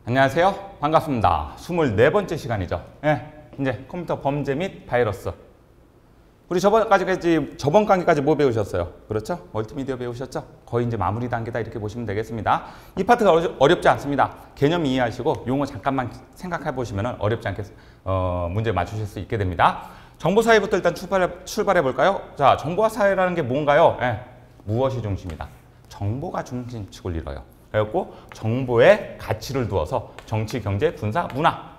안녕하세요. 반갑습니다. 24번째 시간이죠. 이제 컴퓨터 범죄 및 바이러스. 우리 저번 강의까지 뭐 배우셨어요? 그렇죠? 멀티미디어 배우셨죠? 거의 이제 마무리 단계다 이렇게 보시면 되겠습니다. 이 파트가 어렵지 않습니다. 개념 이해하시고 용어 잠깐만 생각해 보시면 어렵지 않게 문제 맞추실 수 있게 됩니다. 정보사회부터 일단 출발해 볼까요? 자, 정보사회라는 게 뭔가요? 무엇이 중심이다? 정보가 중심축을 이뤄요. 그래갖고 정보에 가치를 두어서 정치, 경제, 군사, 문화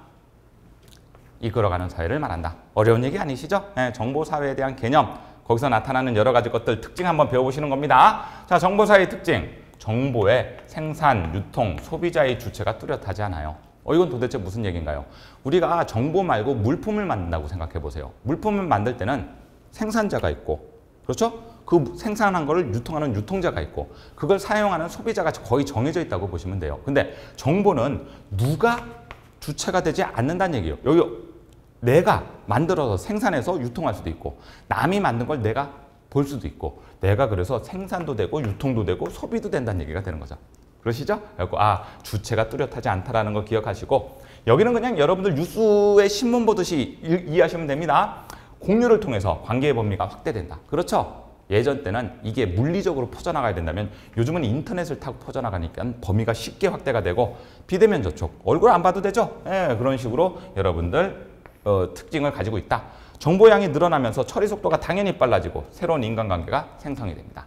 이끌어가는 사회를 말한다. 어려운 얘기 아니시죠? 정보사회에 대한 개념, 거기서 나타나는 여러 가지 것들 특징 한번 배워보시는 겁니다. 자, 정보사회의 특징. 정보의 생산, 유통, 소비자의 주체가 뚜렷하지 않아요. 이건 도대체 무슨 얘기인가요? 우리가 정보 말고 물품을 만든다고 생각해 보세요. 물품을 만들 때는 생산자가 있고, 그렇죠? 그 생산한 거를 유통하는 유통자가 있고, 그걸 사용하는 소비자가 거의 정해져 있다고 보시면 돼요. 근데 정보는 누가 주체가 되지 않는다는 얘기예요. 여기 내가 만들어서 생산해서 유통할 수도 있고, 남이 만든 걸 내가 볼 수도 있고, 내가 그래서 생산도 되고 유통도 되고 소비도 된다는 얘기가 되는 거죠. 그러시죠? 그래서 주체가 뚜렷하지 않다라는 거 기억하시고, 여기는 그냥 여러분들 뉴스의 신문 보듯이 이해하시면 됩니다. 공유를 통해서 관계의 범위가 확대된다. 그렇죠? 예전 때는 이게 물리적으로 퍼져나가야 된다면 요즘은 인터넷을 타고 퍼져나가니까 범위가 쉽게 확대가 되고, 비대면 접촉, 얼굴 안 봐도 되죠? 그런 식으로 여러분들 특징을 가지고 있다. 정보량이 늘어나면서 처리 속도가 당연히 빨라지고 새로운 인간관계가 생성이 됩니다.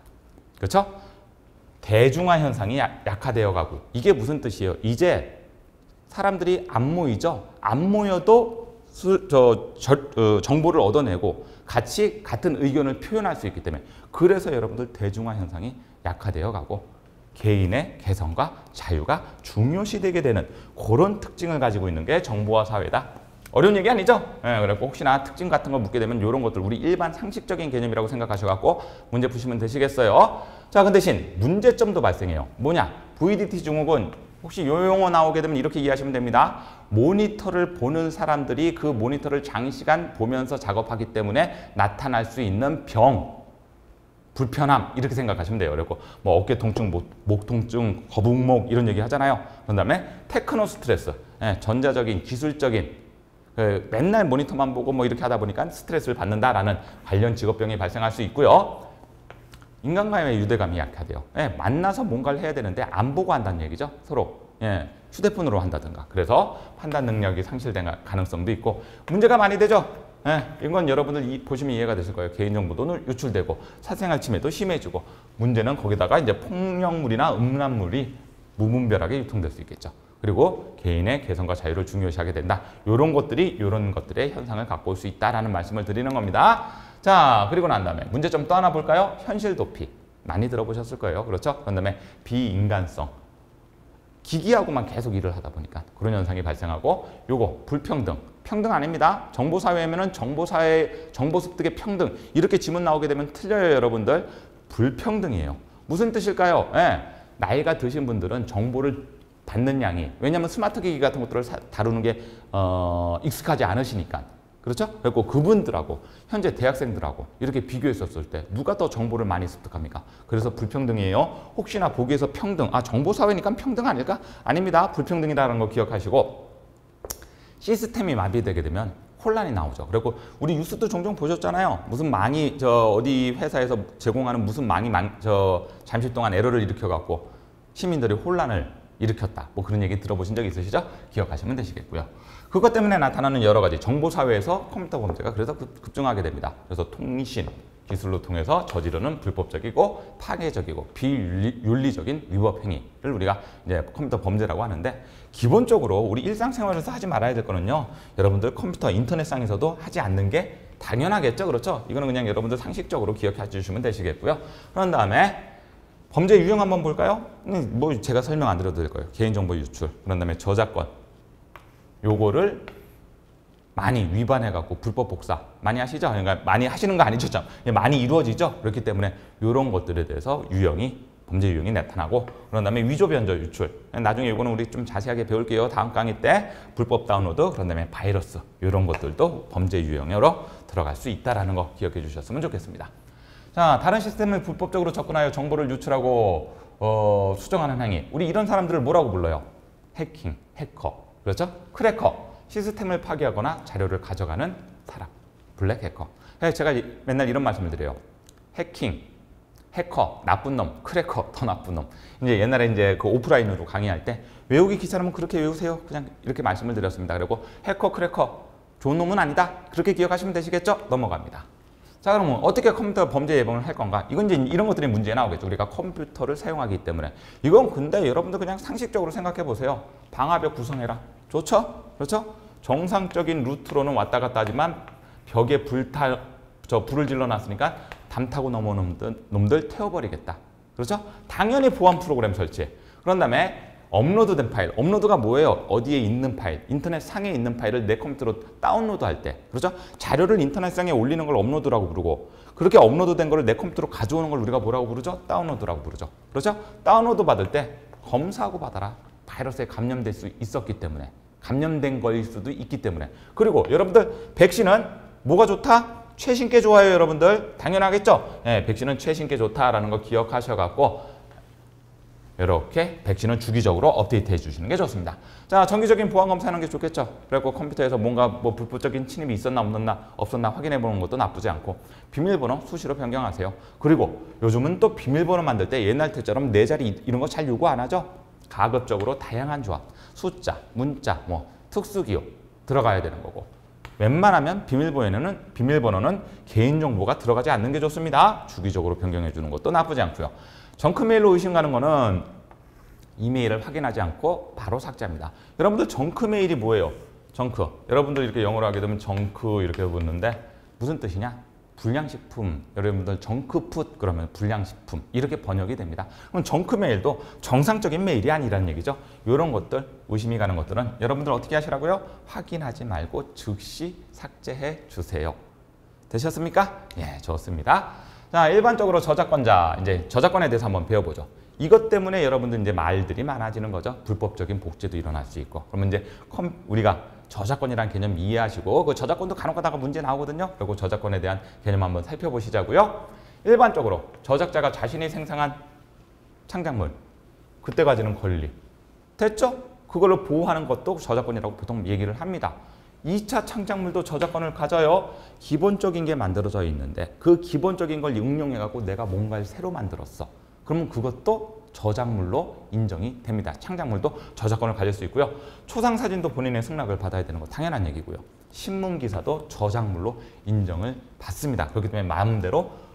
그렇죠? 대중화 현상이 약화되어 가고, 이게 무슨 뜻이에요? 이제 사람들이 안 모이죠? 안 모여도 정보를 얻어내고 같은 의견을 표현할 수 있기 때문에, 그래서 여러분들 대중화 현상이 약화되어 가고 개인의 개성과 자유가 중요시되게 되는 그런 특징을 가지고 있는 게 정보화 사회다. 어려운 얘기 아니죠? 그래서 혹시나 특징 같은 거 묻게 되면 이런 것들 우리 일반 상식적인 개념이라고 생각하셔갖고 문제 푸시면 되시겠어요. 자, 그 대신 문제점도 발생해요. 뭐냐? VDT 증후군. 혹시 요 용어 나오게 되면 이렇게 이해하시면 됩니다. 모니터를 보는 사람들이 그 모니터를 장시간 보면서 작업하기 때문에 나타날 수 있는 병, 불편함 이렇게 생각하시면 돼요. 그리고 뭐 어깨 통증, 목 통증, 거북목 이런 얘기 하잖아요. 그 다음에 테크노 스트레스, 전자적인 기술적인 맨날 모니터만 보고 뭐 이렇게 하다 보니까 스트레스를 받는다라는 관련 직업병이 발생할 수 있고요. 인간과의 유대감이 약하대요. 만나서 뭔가를 해야 되는데 안 보고 한다는 얘기죠. 서로 휴대폰으로 한다든가. 그래서 판단 능력이 상실된 가능성도 있고 문제가 많이 되죠. 이건 여러분들 보시면 이해가 되실 거예요. 개인정보도 유출되고 사생활 침해도 심해지고, 문제는 거기다가 이제 폭력물이나 음란물이 무분별하게 유통될 수 있겠죠. 그리고 개인의 개성과 자유를 중요시하게 된다. 이런 것들의 현상을 갖고 올 수 있다라는 말씀을 드리는 겁니다. 자, 그리고 난 다음에 문제점 또 하나 볼까요? 현실 도피. 많이 들어보셨을 거예요. 그렇죠? 그 다음에 비인간성. 기기하고만 계속 일을 하다 보니까 그런 현상이 발생하고, 요거 불평등. 평등 아닙니다. 정보사회면은 정보 습득의 평등. 이렇게 지문 나오게 되면 틀려요, 여러분들. 불평등이에요. 무슨 뜻일까요? 나이가 드신 분들은 정보를 받는 양이, 왜냐하면 스마트 기기 같은 것들을 다루는 게 익숙하지 않으시니까. 그렇죠? 그리고 그분들하고 현재 대학생들하고 이렇게 비교했었을 때 누가 더 정보를 많이 습득합니까? 그래서 불평등이에요. 혹시나 보기에서 평등, 정보사회니까 평등 아닐까? 아닙니다. 불평등이라는 거 기억하시고, 시스템이 마비되게 되면 혼란이 나오죠. 그리고 우리 뉴스도 종종 보셨잖아요. 무슨 망이 어디 회사에서 제공하는 무슨 망이 잠시 동안 에러를 일으켜갖고 시민들이 혼란을 일으켰다. 뭐 그런 얘기 들어보신 적 있으시죠? 기억하시면 되시겠고요. 그것 때문에 나타나는 여러 가지 정보사회에서 컴퓨터 범죄가 그래서 급증하게 됩니다. 그래서 통신 기술로 통해서 저지르는 불법적이고 파괴적이고 비윤리적인 위법 행위를 우리가 이제 컴퓨터 범죄라고 하는데, 기본적으로 우리 일상생활에서 하지 말아야 될 거는요, 여러분들 컴퓨터 인터넷상에서도 하지 않는 게 당연하겠죠. 그렇죠? 이거는 그냥 여러분들 상식적으로 기억해 주시면 되시겠고요. 그런 다음에 범죄 유형 한번 볼까요? 뭐 제가 설명 안 드려도 될 거예요. 개인정보 유출, 그런 다음에 저작권. 요거를 많이 위반해갖고 불법 복사 많이 하시죠? 그러니까 많이 하시는 거 아니죠? 많이 이루어지죠? 그렇기 때문에 이런 것들에 대해서 범죄 유형이 나타나고, 그런 다음에 위조 변조 유출. 나중에 이거는 우리 좀 자세하게 배울게요. 다음 강의 때 불법 다운로드, 그런 다음에 바이러스. 이런 것들도 범죄 유형으로 들어갈 수 있다는 거 기억해 주셨으면 좋겠습니다. 자, 다른 시스템을 불법적으로 접근하여 정보를 유출하고 수정하는 행위. 우리 이런 사람들을 뭐라고 불러요? 해킹, 해커, 그렇죠? 크래커, 시스템을 파괴하거나 자료를 가져가는 사람, 블랙 해커. 제가 맨날 이런 말씀을 드려요. 해킹, 해커, 나쁜 놈, 크래커, 더 나쁜 놈. 이제 옛날에 이제 그 오프라인으로 강의할 때 외우기 귀찮으면 그렇게 외우세요. 그냥 이렇게 말씀을 드렸습니다. 그리고 해커, 크래커, 좋은 놈은 아니다. 그렇게 기억하시면 되시겠죠? 넘어갑니다. 자, 그러면 어떻게 컴퓨터 범죄 예방을 할 건가? 이건 이제 이런 것들이 문제 나오겠죠. 우리가 컴퓨터를 사용하기 때문에. 이건 근데 여러분들 그냥 상식적으로 생각해 보세요. 방화벽 구성해라. 좋죠? 그렇죠? 정상적인 루트로는 왔다 갔다 하지만 벽에 불을 질러 놨으니까 담 타고 넘어오는 놈들 태워버리겠다. 그렇죠? 당연히 보안 프로그램 설치해. 그런 다음에 업로드된 파일, 업로드가 뭐예요? 어디에 있는 파일, 인터넷 상에 있는 파일을 내 컴퓨터로 다운로드 할 때, 그렇죠? 자료를 인터넷상에 올리는 걸 업로드라고 부르고, 그렇게 업로드된 거를 내 컴퓨터로 가져오는 걸 우리가 뭐라고 부르죠? 다운로드라고 부르죠. 그렇죠? 다운로드 받을 때 검사하고 받아라. 바이러스에 감염될 수 있었기 때문에, 감염된 거일 수도 있기 때문에. 그리고 여러분들 백신은 뭐가 좋다? 최신 게 좋아요, 여러분들. 당연하겠죠? 네, 백신은 최신 게 좋다라는 거 기억하셔갖고 이렇게 백신은 주기적으로 업데이트 해주시는 게 좋습니다. 자, 정기적인 보안 검사하는 게 좋겠죠. 그리고 컴퓨터에서 뭔가 뭐 불법적인 침입이 있었나 없었나 확인해 보는 것도 나쁘지 않고 비밀번호 수시로 변경하세요. 그리고 요즘은 또 비밀번호 만들 때 옛날 때처럼 네 자리 이런 거 잘 요구 안 하죠. 가급적으로 다양한 조합, 숫자, 문자, 뭐 특수기호 들어가야 되는 거고 웬만하면 비밀번호는 개인정보가 들어가지 않는 게 좋습니다. 주기적으로 변경해 주는 것도 나쁘지 않고요. 정크메일로 의심 가는 거는 이메일을 확인하지 않고 바로 삭제합니다. 여러분들 정크메일이 뭐예요? 정크. 여러분들 이렇게 영어로 하게 되면 정크 이렇게 붙는데 무슨 뜻이냐? 불량식품. 여러분들 정크푸드 그러면 불량식품 이렇게 번역이 됩니다. 그럼 정크메일도 정상적인 메일이 아니라는 얘기죠. 이런 것들 의심이 가는 것들은 여러분들 어떻게 하시라고요? 확인하지 말고 즉시 삭제해 주세요. 되셨습니까? 예, 좋습니다. 자, 일반적으로 저작권자, 이제 저작권에 대해서 한번 배워보죠. 이것 때문에 여러분들 이제 말들이 많아지는 거죠. 불법적인 복제도 일어날 수 있고. 그러면 이제 우리가 저작권이라는 개념 이해하시고 그 저작권도 간혹 가다가 문제 나오거든요. 그리고 저작권에 대한 개념 한번 살펴보시자고요. 일반적으로 저작자가 자신이 생성한 창작물, 그때 가지는 권리. 됐죠? 그걸로 보호하는 것도 저작권이라고 보통 얘기를 합니다. 2차 창작물도 저작권을 가져요. 기본적인 게 만들어져 있는데 그 기본적인 걸 응용해갖고 내가 뭔가를 새로 만들었어. 그러면 그것도 저작물로 인정이 됩니다. 창작물도 저작권을 가질 수 있고요. 초상사진도 본인의 승낙을 받아야 되는 거 당연한 얘기고요. 신문기사도 저작물로 인정을 받습니다. 그렇기 때문에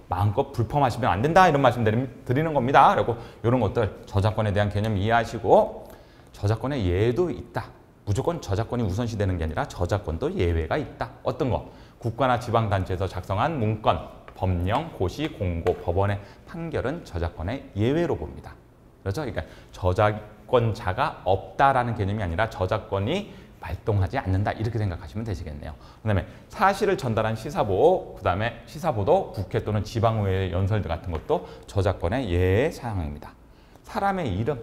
마음껏 불펌하시면 안 된다 이런 말씀 드리는 겁니다. 그리고 이런 것들 저작권에 대한 개념 이해하시고 저작권의 예외도 있다. 무조건 저작권이 우선시되는 게 아니라 저작권도 예외가 있다. 어떤 거? 국가나 지방단체에서 작성한 문건, 법령, 고시, 공고, 법원의 판결은 저작권의 예외로 봅니다. 그렇죠? 그러니까 저작권자가 없다라는 개념이 아니라 저작권이 발동하지 않는다 이렇게 생각하시면 되시겠네요. 그다음에 사실을 전달한 시사보, 그다음에 시사보도 국회 또는 지방의회 연설 같은 것도 저작권의 예외 사항입니다. 사람의 이름,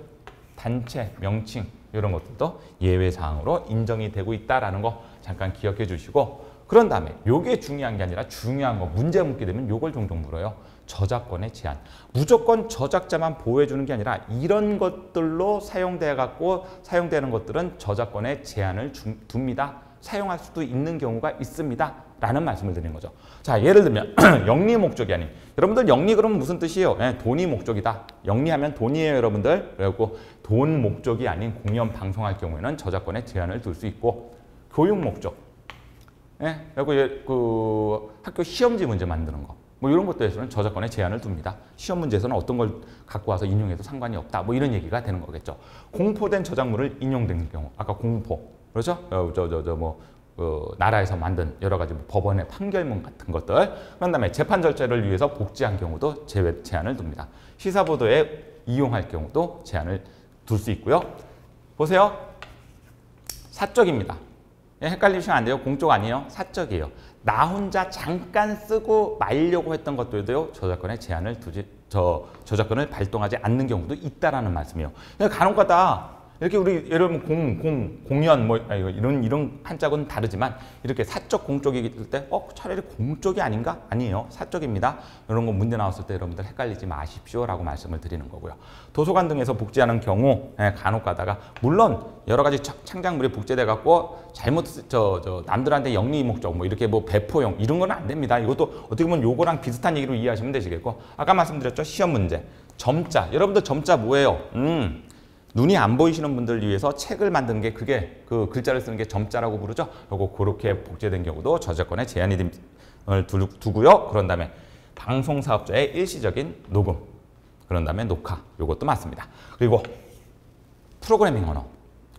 단체, 명칭 이런 것들도 예외 사항으로 인정이 되고 있다라는 거 잠깐 기억해 주시고 그런 다음에 요게 중요한 게 아니라 중요한 거 문제 묻게 되면 요걸 종종 물어요. 저작권의 제한. 무조건 저작자만 보호해 주는 게 아니라 이런 것들로 사용되는 것들은 저작권의 제한을 둡니다. 사용할 수도 있는 경우가 있습니다. 라는 말씀을 드리는 거죠. 자, 예를 들면 영리 목적이 아닌 여러분들 영리 그러면 무슨 뜻이에요? 네, 돈이 목적이다. 영리하면 돈이에요, 여러분들. 그리고 돈 목적이 아닌 공연 방송할 경우에는 저작권의 제한을 둘 수 있고 교육 목적. 네, 그리고 그 학교 시험지 문제 만드는 거. 뭐 이런 것들에서는 저작권의 제한을 둡니다. 시험 문제에서는 어떤 걸 갖고 와서 인용해도 상관이 없다. 뭐 이런 얘기가 되는 거겠죠. 공포된 저작물을 인용된 경우, 아까 공포, 그렇죠? 나라에서 만든 여러 가지 법원의 판결문 같은 것들. 그런 다음에 재판 절차를 위해서 복제한 경우도 제한을 둡니다. 시사보도에 이용할 경우도 제한을 둘 수 있고요. 보세요. 사적입니다. 헷갈리시면 안 돼요. 공적 아니에요. 사적이에요. 나 혼자 잠깐 쓰고 말려고 했던 것들도요. 저작권의 제한을 저작권을 발동하지 않는 경우도 있다라는 말씀이에요. 간혹가다 이렇게 우리 예를 들면 공연 뭐 이런 한자고는 다르지만 이렇게 사적 공적이기 때 차라리 공적이 아닌가? 아니에요. 사적입니다. 이런 거 문제 나왔을 때 여러분들 헷갈리지 마십시오라고 말씀을 드리는 거고요. 도서관 등에서 복제하는 경우 간혹 가다가 물론 여러 가지 창작물이 복제돼 갖고 잘못 남들한테 영리 목적 뭐 이렇게 뭐 배포용 이런 건 안 됩니다. 이것도 어떻게 보면 요거랑 비슷한 얘기로 이해하시면 되시겠고 아까 말씀드렸죠. 시험 문제. 점자. 여러분들 점자 뭐예요? 눈이 안 보이시는 분들을 위해서 책을 만든 게 그게 그 글자를 쓰는 게 점자라고 부르죠. 요거 그렇게 복제된 경우도 저작권에 제한이 두고요. 그런 다음에 방송사업자의 일시적인 녹음, 그런 다음에 녹화, 요것도 맞습니다. 그리고 프로그래밍 언어,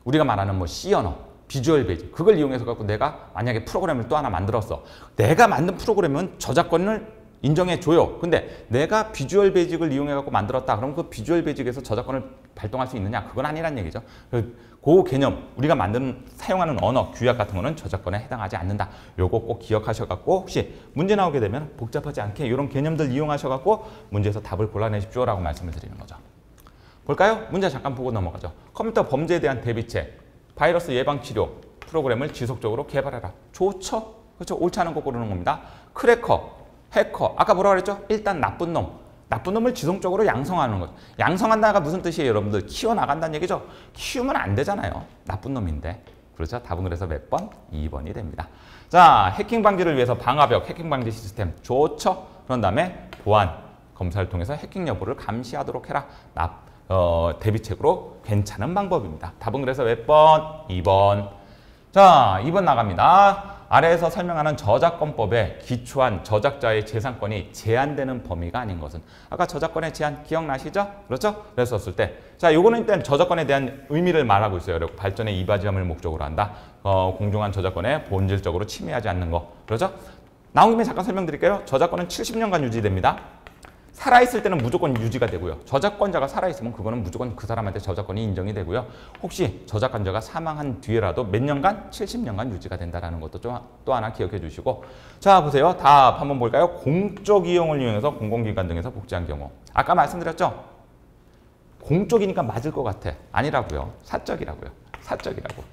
우리가 말하는 뭐 C 언어, 비주얼 베이직, 그걸 이용해서 갖고 내가 만약에 프로그램을 또 하나 만들었어. 내가 만든 프로그램은 저작권을 인정해줘요. 근데 내가 비주얼 베이직을 이용해갖고 만들었다. 그럼 그 비주얼 베이직에서 저작권을 발동할 수 있느냐? 그건 아니란 얘기죠. 그 개념, 우리가 사용하는 언어, 규약 같은 거는 저작권에 해당하지 않는다. 요거 꼭 기억하셔갖고 혹시 문제 나오게 되면 복잡하지 않게 이런 개념들 이용하셔갖고 문제에서 답을 골라내십시오. 라고 말씀을 드리는 거죠. 볼까요? 문제 잠깐 보고 넘어가죠. 컴퓨터 범죄에 대한 대비책, 바이러스 예방치료 프로그램을 지속적으로 개발해라. 좋죠? 그렇죠? 옳지 않은 거 고르는 겁니다. 크래커, 해커, 아까 뭐라고 그랬죠? 일단 나쁜 놈. 나쁜 놈을 지속적으로 양성하는 것. 양성한다가 무슨 뜻이에요, 여러분들? 키워나간다는 얘기죠? 키우면 안 되잖아요. 나쁜 놈인데. 그렇죠? 답은 그래서 몇 번? 2번이 됩니다. 자, 해킹 방지를 위해서 방화벽, 해킹 방지 시스템. 좋죠? 그런 다음에 보안, 검사를 통해서 해킹 여부를 감시하도록 해라. 대비책으로 괜찮은 방법입니다. 답은 그래서 몇 번? 2번. 자, 2번 나갑니다. 아래에서 설명하는 저작권법에 기초한 저작자의 재산권이 제한되는 범위가 아닌 것은 아까 저작권의 제한 기억나시죠? 그렇죠? 그랬었을 때 자, 요거는 일단 저작권에 대한 의미를 말하고 있어요. 그리고 발전의 이바지함을 목적으로 한다. 공정한 저작권에 본질적으로 침해하지 않는 거. 그렇죠? 나온 김에 잠깐 설명드릴게요. 저작권은 70년간 유지됩니다. 살아있을 때는 무조건 유지가 되고요. 저작권자가 살아있으면 그거는 무조건 그 사람한테 저작권이 인정이 되고요. 혹시 저작권자가 사망한 뒤에라도 몇 년간? 70년간 유지가 된다는 것도 또 하나 기억해 주시고 자, 보세요. 답 한번 볼까요? 공적 이용을 이용해서 공공기관 등에서 복제한 경우 아까 말씀드렸죠? 공적이니까 맞을 것 같아. 아니라고요. 사적이라고요. 사적이라고.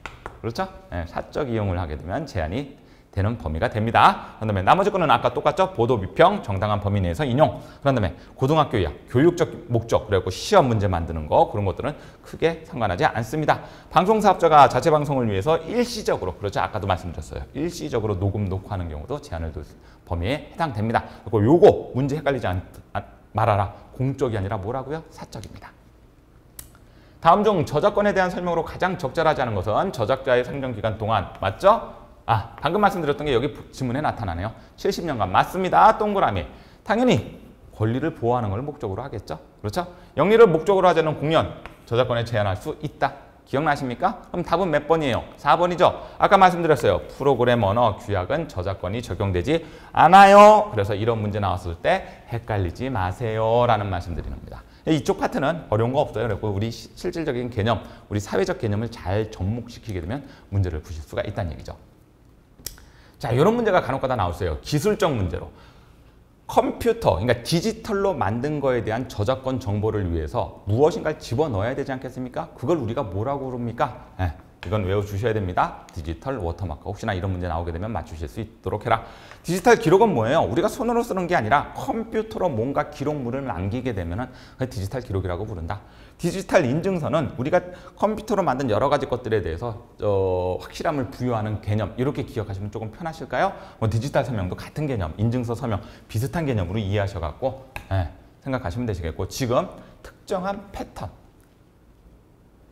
그렇죠? 네, 사적 이용을 하게 되면 제한이 되는 범위가 됩니다. 그런 다음에 나머지 거는 아까 똑같죠? 보도 비평, 정당한 범위 내에서 인용. 그런 다음에 고등학교 이학, 교육적 목적, 그리고 시험 문제 만드는 거 그런 것들은 크게 상관하지 않습니다. 방송사업자가 자체 방송을 위해서 일시적으로, 그렇죠? 아까도 말씀드렸어요. 일시적으로 녹음, 녹화하는 경우도 제한을 둘 범위에 해당됩니다. 그리고 요거 문제 헷갈리지 말아라. 공적이 아니라 뭐라고요? 사적입니다. 다음 중 저작권에 대한 설명으로 가장 적절하지 않은 것은 저작자의 생존기간 동안 맞죠? 방금 말씀드렸던 게 여기 지문에 나타나네요. 70년간 맞습니다. 동그라미. 당연히 권리를 보호하는 걸 목적으로 하겠죠. 그렇죠? 영리를 목적으로 하지 않은 공연, 저작권에 제한할 수 있다. 기억나십니까? 그럼 답은 몇 번이에요? 4번이죠. 아까 말씀드렸어요. 프로그램 언어 규약은 저작권이 적용되지 않아요. 그래서 이런 문제 나왔을 때 헷갈리지 마세요. 라는 말씀 드리는 겁니다. 이쪽 파트는 어려운 거 없어요. 그리고 우리 실질적인 개념, 우리 사회적 개념을 잘 접목시키게 되면 문제를 푸실 수가 있다는 얘기죠. 자, 이런 문제가 간혹가다 나왔어요. 기술적 문제로. 컴퓨터, 그러니까 디지털로 만든 거에 대한 저작권 정보를 위해서 무엇인가를 집어넣어야 되지 않겠습니까? 그걸 우리가 뭐라고 부릅니까? 이건 외워주셔야 됩니다. 디지털 워터마크. 혹시나 이런 문제 나오게 되면 맞추실 수 있도록 해라. 디지털 기록은 뭐예요? 우리가 손으로 쓰는 게 아니라 컴퓨터로 뭔가 기록물을 남기게 되면 디지털 기록이라고 부른다. 디지털 인증서는 우리가 컴퓨터로 만든 여러 가지 것들에 대해서 확실함을 부여하는 개념, 이렇게 기억하시면 조금 편하실까요? 디지털 서명도 같은 개념, 인증서 서명 비슷한 개념으로 이해하셔갖고 생각하시면 되시겠고, 지금 특정한 패턴,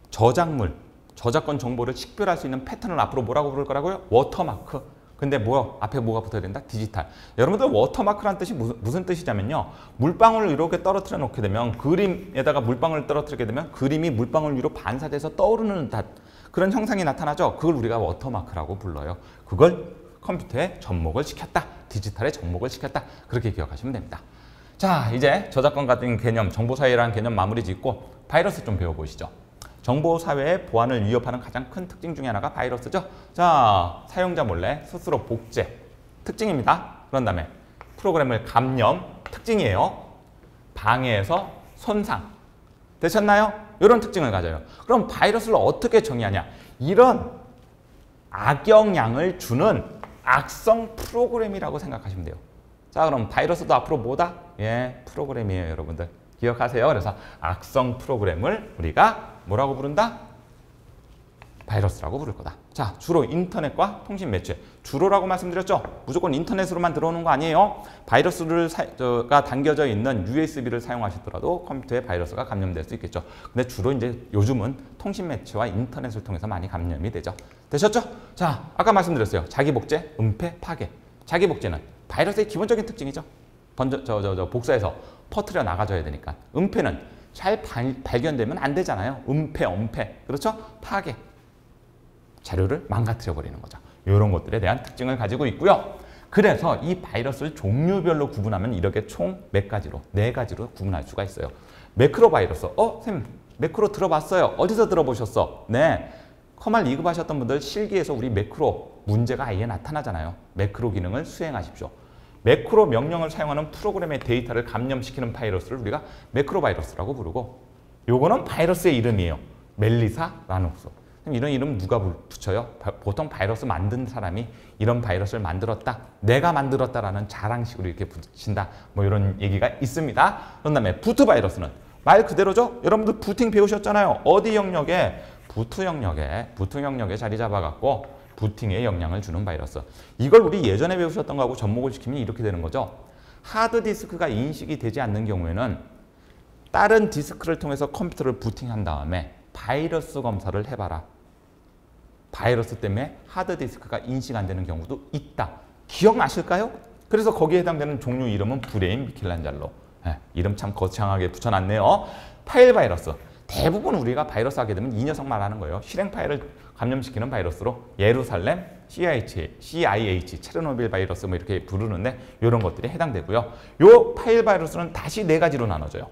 저작물, 저작권 정보를 식별할 수 있는 패턴을 앞으로 뭐라고 부를 거라고요? 워터마크. 근데 앞에 뭐가 붙어야 된다? 디지털. 여러분들 워터마크란 뜻이 무슨 뜻이냐면요. 물방울을 이렇게 떨어뜨려 놓게 되면, 그림에다가 물방울을 떨어뜨리게 되면 그림이 물방울 위로 반사돼서 떠오르는 그런 형상이 나타나죠. 그걸 우리가 워터마크라고 불러요. 그걸 컴퓨터에 접목을 시켰다. 디지털에 접목을 시켰다. 그렇게 기억하시면 됩니다. 자, 이제 저작권 같은 개념, 정보사회라는 개념 마무리 짓고 바이러스 좀 배워보시죠. 정보사회의 보안을 위협하는 가장 큰 특징 중에 하나가 바이러스죠. 자, 사용자 몰래 스스로 복제, 특징입니다. 그런 다음에 프로그램을 감염, 특징이에요. 방해해서 손상. 되셨나요? 이런 특징을 가져요. 그럼 바이러스를 어떻게 정의하냐? 이런 악영향을 주는 악성 프로그램이라고 생각하시면 돼요. 자, 그럼 바이러스도 앞으로 뭐다? 예, 프로그램이에요, 여러분들. 기억하세요. 그래서 악성 프로그램을 우리가 뭐라고 부른다? 바이러스라고 부를 거다. 자, 주로 인터넷과 통신 매체. 주로라고 말씀드렸죠? 무조건 인터넷으로만 들어오는 거 아니에요. 바이러스가 담겨져 있는 USB를 사용하시더라도 컴퓨터에 바이러스가 감염될 수 있겠죠. 근데 주로 이제 요즘은 통신 매체와 인터넷을 통해서 많이 감염이 되죠. 되셨죠? 자, 아까 말씀드렸어요. 자기 복제, 은폐, 파괴. 자기 복제는 바이러스의 기본적인 특징이죠. 복사해서 퍼뜨려 나가줘야 되니까. 은폐는 잘 발견되면 안 되잖아요. 은폐, 엄폐. 그렇죠? 파괴. 자료를 망가뜨려 버리는 거죠. 이런 것들에 대한 특징을 가지고 있고요. 그래서 이 바이러스를 종류별로 구분하면 이렇게 총 몇 가지로, 4가지로 구분할 수가 있어요. 매크로 바이러스. 쌤, 매크로 들어봤어요. 어디서 들어보셨어? 네. 커말 2급 하셨던 분들 실기에서 우리 매크로 문제가 아예 나타나잖아요. 매크로 기능을 수행하십시오. 매크로 명령을 사용하는 프로그램의 데이터를 감염시키는 바이러스를 우리가 매크로 바이러스라고 부르고, 요거는 바이러스의 이름이에요. 멜리사 라누스. 이런 이름 누가 붙여요? 보통 바이러스 만든 사람이 이런 바이러스를 만들었다, 내가 만들었다라는 자랑식으로 이렇게 붙인다, 뭐 이런 얘기가 있습니다. 그런 다음에 부트 바이러스는 말 그대로죠. 여러분들 부팅 배우셨잖아요. 어디 영역에? 부트 영역에 자리 잡아갖고 부팅에 영향을 주는 바이러스. 이걸 우리 예전에 배우셨던 거하고 접목을 시키면 이렇게 되는 거죠. 하드디스크가 인식이 되지 않는 경우에는 다른 디스크를 통해서 컴퓨터를 부팅한 다음에 바이러스 검사를 해봐라. 바이러스 때문에 하드디스크가 인식 안 되는 경우도 있다. 기억나실까요? 그래서 거기에 해당되는 종류 이름은 브레인 미켈란젤로. 이름 참 거창하게 붙여놨네요. 파일 바이러스. 대부분 우리가 바이러스 하게 되면 이 녀석 말하는 거예요. 실행 파일을 감염시키는 바이러스로 예루살렘, CIH, 체르노빌 바이러스 뭐 이렇게 부르는데 이런 것들이 해당되고요. 요 파일 바이러스는 다시 4가지로 나눠져요.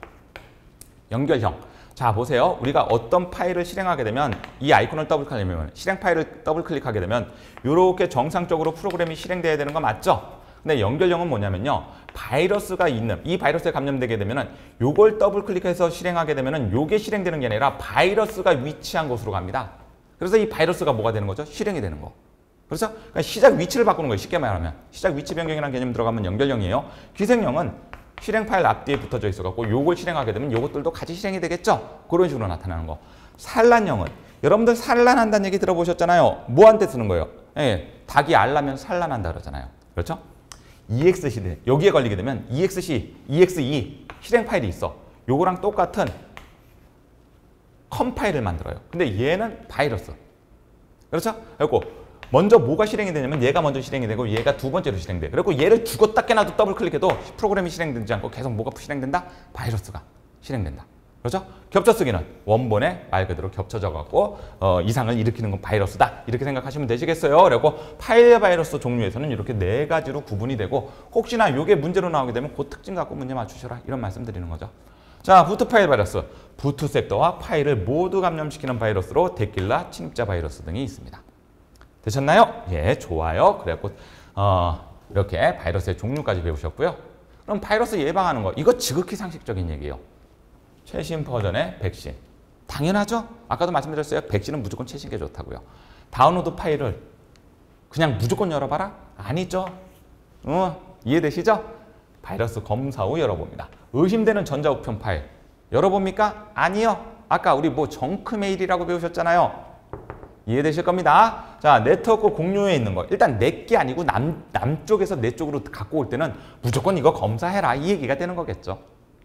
연결형. 자, 보세요. 우리가 어떤 파일을 실행하게 되면 이 아이콘을 더블클릭하면, 실행 파일을 더블클릭하게 되면 이렇게 정상적으로 프로그램이 실행돼야 되는 거 맞죠? 근데 연결형은 뭐냐면요. 바이러스가 있는, 이 바이러스에 감염되게 되면은 요걸 더블클릭해서 실행하게 되면은 요게 실행되는 게 아니라 바이러스가 위치한 곳으로 갑니다. 그래서 이 바이러스가 뭐가 되는 거죠? 실행이 되는 거. 그렇죠? 그러니까 시작 위치를 바꾸는 거예요. 쉽게 말하면. 시작 위치 변경이라는 개념 들어가면 연결형이에요. 기생형은 실행 파일 앞뒤에 붙어져 있어갖고 요걸 실행하게 되면 요것들도 같이 실행이 되겠죠? 그런 식으로 나타나는 거. 산란형은 여러분들 산란한다는 얘기 들어보셨잖아요. 뭐한테 쓰는 거예요? 예, 닭이 알라면 산란한다 그러잖아요. 그렇죠? EXC 여기에 걸리게 되면 EXE 실행 파일이 있어. 요거랑 똑같은 컴 파일을 만들어요. 근데 얘는 바이러스. 그렇죠? 그리고 먼저 뭐가 실행이 되냐면 얘가 먼저 실행이 되고 얘가 두 번째로 실행돼. 그리고 얘를 죽었다 깨나도 더블 클릭해도 프로그램이 실행되지 않고 계속 뭐가 실행된다? 바이러스가 실행된다. 그렇죠? 겹쳐 쓰기는 원본에 말 그대로 겹쳐져 갖고 이상을 일으키는 건 바이러스다. 이렇게 생각하시면 되시겠어요. 그리고 파일 바이러스 종류에서는 이렇게 4가지로 구분이 되고, 혹시나 이게 문제로 나오게 되면 그 특징 갖고 문제 맞추셔라. 이런 말씀 드리는 거죠. 자, 부트 파일 바이러스. 부트 섹터와 파일을 모두 감염시키는 바이러스로 데킬라, 침입자 바이러스 등이 있습니다. 되셨나요? 예, 좋아요. 그래갖고 이렇게 바이러스의 종류까지 배우셨고요. 그럼 바이러스 예방하는 거, 이거 지극히 상식적인 얘기예요. 최신 버전의 백신. 당연하죠? 아까도 말씀드렸어요. 백신은 무조건 최신 게 좋다고요. 다운로드 파일을 그냥 무조건 열어봐라? 아니죠. 이해되시죠? 바이러스 검사 후 열어봅니다. 의심되는 전자우편 파일 열어봅니까? 아니요. 아까 우리 뭐 정크 메일이라고 배우셨잖아요. 이해되실 겁니다. 자, 네트워크 공유에 있는 거. 일단 내게 아니고 남쪽에서 내 쪽으로 갖고 올 때는 무조건 이거 검사해라. 이 얘기가 되는 거겠죠.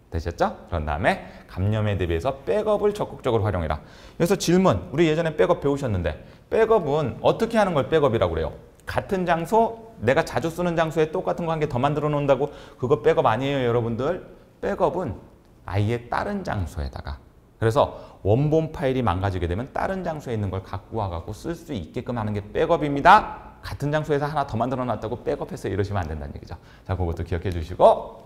되셨죠? 그런 다음에 감염에 대비해서 백업을 적극적으로 활용해라. 그래서 질문. 우리 예전에 백업 배우셨는데 백업은 어떻게 하는 걸 백업이라고 그래요? 같은 장소, 내가 자주 쓰는 장소에 똑같은 거 한 개 더 만들어 놓는다고 그거 백업 아니에요, 여러분들. 백업은 아예 다른 장소에다가, 그래서 원본 파일이 망가지게 되면 다른 장소에 있는 걸 갖고 와갖고 쓸 수 있게끔 하는 게 백업입니다. 같은 장소에서 하나 더 만들어 놨다고 백업해서 이러시면 안 된다는 얘기죠. 자, 그것도 기억해 주시고.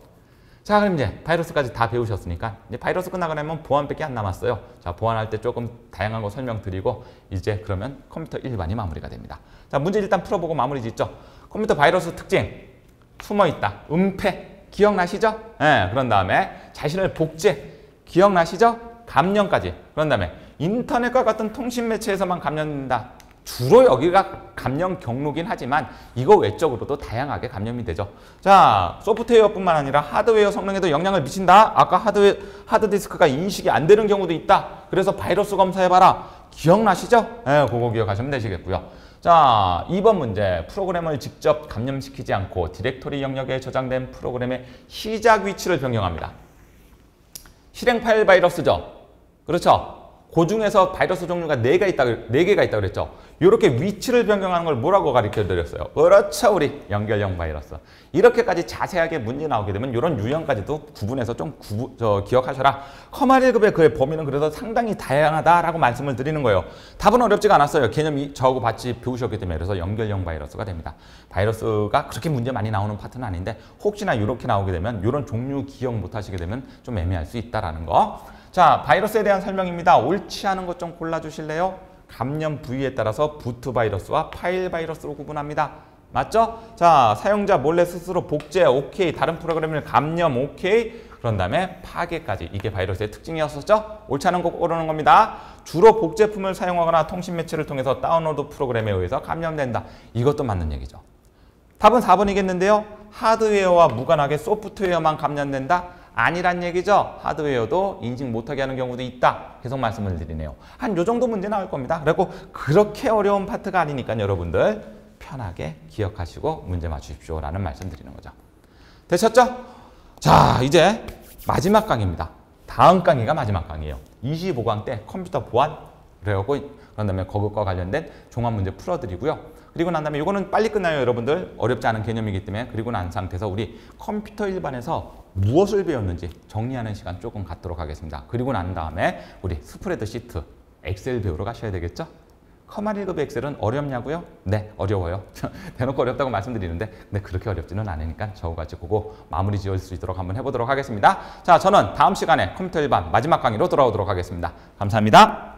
자, 그럼 이제 바이러스까지 다 배우셨으니까 이제 바이러스 끝나고 나면 보안밖에 안 남았어요. 자, 보안할 때 조금 다양한 거 설명드리고 이제 그러면 컴퓨터 일반이 마무리가 됩니다. 자, 문제 일단 풀어보고 마무리 짓죠. 컴퓨터 바이러스 특징. 숨어있다. 은폐. 기억나시죠? 네, 그런 다음에 자신을 복제. 기억나시죠? 감염까지. 그런 다음에 인터넷과 같은 통신 매체에서만 감염된다. 주로 여기가 감염 경로긴 하지만 이거 외적으로도 다양하게 감염이 되죠. 자, 소프트웨어뿐만 아니라 하드웨어 성능에도 영향을 미친다. 아까 하드디스크가 인식이 안 되는 경우도 있다. 그래서 바이러스 검사해봐라. 기억나시죠? 네, 그거 기억하시면 되시겠고요. 자, 2번 문제. 프로그램을 직접 감염시키지 않고 디렉토리 영역에 저장된 프로그램의 시작 위치를 변경합니다. 실행 파일 바이러스죠. 그렇죠? 그 중에서 바이러스 종류가 4개가 있다고 그랬죠. 이렇게 위치를 변경하는 걸 뭐라고 가르쳐 드렸어요? 그렇죠. 우리 연결형 바이러스. 이렇게까지 자세하게 문제 나오게 되면 이런 유형까지도 구분해서 좀 기억하셔라. 커말 1급의 그의 범위는 그래서 상당히 다양하다라고 말씀을 드리는 거예요. 답은 어렵지가 않았어요. 개념이 저하고 같이 배우셨기 때문에. 그래서 연결형 바이러스가 됩니다. 바이러스가 그렇게 문제 많이 나오는 파트는 아닌데 혹시나 이렇게 나오게 되면 이런 종류 기억 못 하시게 되면 좀 애매할 수 있다라는 거. 자, 바이러스에 대한 설명입니다. 옳지 않은 것 좀 골라주실래요? 감염 부위에 따라서 부트 바이러스와 파일 바이러스로 구분합니다. 맞죠? 자, 사용자 몰래 스스로 복제, 오케이. 다른 프로그램을 감염, 오케이. 그런 다음에 파괴까지. 이게 바이러스의 특징이었었죠? 옳지 않은 것 고르는 겁니다. 주로 복제품을 사용하거나 통신 매체를 통해서 다운로드 프로그램에 의해서 감염된다. 이것도 맞는 얘기죠. 답은 4번이겠는데요. 하드웨어와 무관하게 소프트웨어만 감염된다? 아니란 얘기죠. 하드웨어도 인식 못하게 하는 경우도 있다. 계속 말씀을 드리네요. 한 요 정도 문제 나올 겁니다. 그리고 그렇게 어려운 파트가 아니니까 여러분들 편하게 기억하시고 문제 맞추십시오 라는 말씀 드리는 거죠. 되셨죠? 자, 이제 마지막 강의입니다. 다음 강의가 마지막 강의예요. 25강 때 컴퓨터 보안 그래갖고 그런 다음에 그것과 관련된 종합 문제 풀어드리고요. 그리고 난 다음에 이거는 빨리 끝나요, 여러분들. 어렵지 않은 개념이기 때문에. 그리고 난 상태에서 우리 컴퓨터 일반에서 무엇을 배웠는지 정리하는 시간 조금 갖도록 하겠습니다. 그리고 난 다음에 우리 스프레드시트, 엑셀 배우러 가셔야 되겠죠? 커말 1급 엑셀은 어렵냐고요? 네, 어려워요. 대놓고 어렵다고 말씀드리는데 근데 그렇게 어렵지는 않으니까 저와 같이 그거 마무리 지을 수 있도록 한번 해보도록 하겠습니다. 자, 저는 다음 시간에 컴퓨터 일반 마지막 강의로 돌아오도록 하겠습니다. 감사합니다.